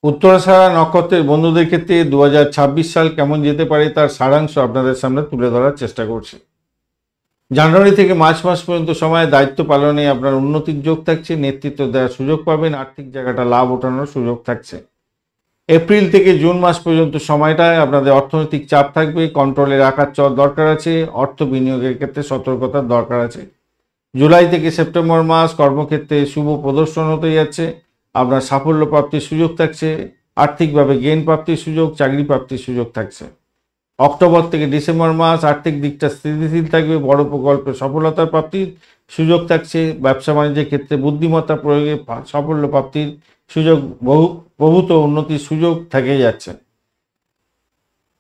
উত্তরাষাঢ়া নক্ষত্রের বন্ধুদের ক্ষেত্রে 2026 সাল কেমন যেতে পারে তার সারাংশ আপনাদের সামনে তুলে ধরার চেষ্টা করছি। জানুয়ারি থেকে মার্চ মাস পর্যন্ত সময়ে দায়িত্ব পালনে আপনার উন্নতির যোগ থাকছে, নেতৃত্ব দেওয়ার সুযোগ পাবেন, আর্থিক জায়গাটা লাভ ওঠানোর সুযোগ থাকছে। এপ্রিল থেকে জুন মাস পর্যন্ত সময়টায় আপনাদের অর্থনৈতিক চাপ থাকবে, কন্ট্রোলে রাখার দরকার আছে, অর্থ বিনিয়োগের ক্ষেত্রে সতর্কতার দরকার আছে। জুলাই থেকে সেপ্টেম্বর মাস কর্মক্ষেত্রে শুভ প্রদর্শন হতে যাচ্ছে, আপনার সাফল্য প্রাপ্তির সুযোগ থাকছে, আর্থিকভাবে জ্ঞান প্রাপ্তির সুযোগ, চাকরি প্রাপ্তির সুযোগ থাকছে। অক্টোবর থেকে ডিসেম্বর মাস আর্থিক দিকটা স্থিতিশীল থাকবে, বড় প্রকল্পে সফলতার প্রাপ্তির সুযোগ থাকছে, ব্যবসা বাণিজ্যের ক্ষেত্রে বুদ্ধিমত্তা প্রয়োগে সাফল্য প্রাপ্তির সুযোগ, প্রভূত উন্নতির সুযোগ থেকে যাচ্ছে।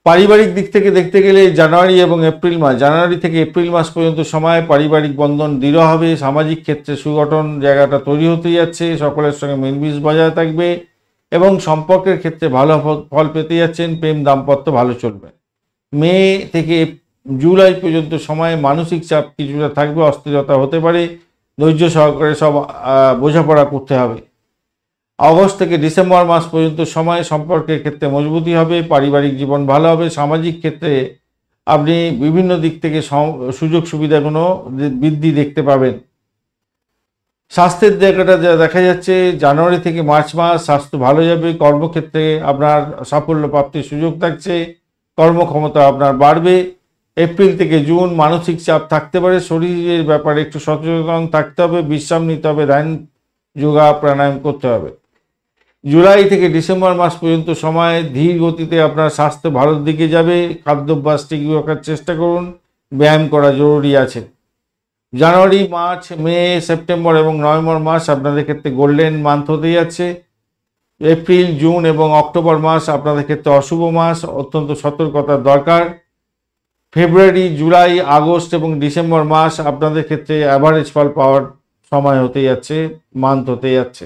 পারিবারিক দিক থেকে দেখতে গেলে জানুয়ারি এবং এপ্রিল মাস, জানুয়ারি থেকে এপ্রিল মাস পর্যন্ত সময় পারিবারিক বন্ধন দৃঢ় হবে, সামাজিক ক্ষেত্রে সুগঠন জায়গাটা তৈরি হতে যাচ্ছে, সকলের সঙ্গে মিলমিশ বজায় থাকবে এবং সম্পর্কের ক্ষেত্রে ভালো ফল পেতে যাচ্ছেন, প্রেম দাম্পত্য ভালো চলবে। মে থেকে জুলাই পর্যন্ত সময়ে মানসিক চাপ কিছুটা থাকবে, অস্থিরতা হতে পারে, ধৈর্য সহকারে সব বোঝাপড়া করতে হবে। আগস্ট থেকে ডিসেম্বর মাস পর্যন্ত সময় সম্পর্কের ক্ষেত্রে মজবুতি হবে, পারিবারিক জীবন ভালো হবে, সামাজিক ক্ষেত্রে আপনি বিভিন্ন দিক থেকে সুযোগ সুবিধাগুলো বৃদ্ধি দেখতে পাবেন। স্বাস্থ্যের জায়গাটা যা দেখা যাচ্ছে, জানুয়ারি থেকে মার্চ মাস স্বাস্থ্য ভালো যাবে, কর্মক্ষেত্রে আপনার সাফল্য প্রাপ্তির সুযোগ থাকছে, কর্মক্ষমতা আপনার বাড়বে। এপ্রিল থেকে জুন মানসিক চাপ থাকতে পারে, শরীরের ব্যাপারে একটু সচেতন থাকতে হবে, বিশ্রাম নিতে হবে, ধ্যান যোগা প্রাণায়াম করতে হবে। জুলাই থেকে ডিসেম্বর মাস পর্যন্ত সময় ধীর গতিতে আপনার স্বাস্থ্য ভালোর দিকে যাবে, খাদ্যাভ্যাস ঠিক রাখার চেষ্টা করুন, ব্যায়াম করা জরুরি আছে। জানুয়ারি, মার্চ, মে, সেপ্টেম্বর এবং নভেম্বর মাস আপনাদের ক্ষেত্রে গোল্ডেন মান্থ হতে যাচ্ছে। এপ্রিল, জুন এবং অক্টোবর মাস আপনাদের ক্ষেত্রে অশুভ মাস, অত্যন্ত সতর্কতার দরকার। ফেব্রুয়ারি, জুলাই, আগস্ট এবং ডিসেম্বর মাস আপনাদের ক্ষেত্রে অ্যাভারেজ ফল পাওয়ার সময় হতে যাচ্ছে, মান্থ হতে যাচ্ছে।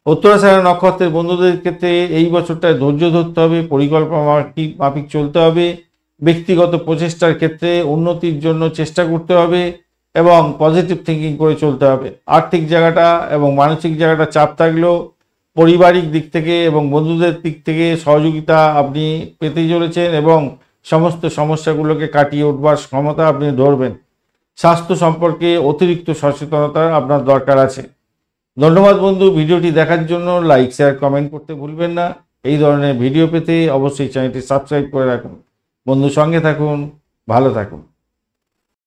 উত্তরাষাঢ়া নক্ষত্রের বন্ধুদের ক্ষেত্রে এই বছরটায় ধৈর্য ধরতে হবে, পরিকল্পনা মাফিক চলতে হবে, ব্যক্তিগত প্রচেষ্টার ক্ষেত্রে উন্নতির জন্য চেষ্টা করতে হবে এবং পজিটিভ থিঙ্কিং করে চলতে হবে। আর্থিক জায়গাটা এবং মানসিক জায়গাটা চাপ থাকলেও পারিবারিক দিক থেকে এবং বন্ধুদের দিক থেকে সহযোগিতা আপনি পেতে চলেছেন এবং সমস্ত সমস্যাগুলোকে কাটিয়ে উঠবার ক্ষমতা আপনি ধরবেন। স্বাস্থ্য সম্পর্কে অতিরিক্ত সচেতনতা আপনার দরকার আছে। ধন্যবাদ বন্ধু, ভিডিওটি দেখার জন্য লাইক, শেয়ার, কমেন্ট করতে ভুলবেন না। এই ধরনের ভিডিও পেতে অবশ্যই চ্যানেলটি সাবস্ক্রাইব করে রাখুন। বন্ধু সঙ্গে থাকুন, ভালো থাকুন।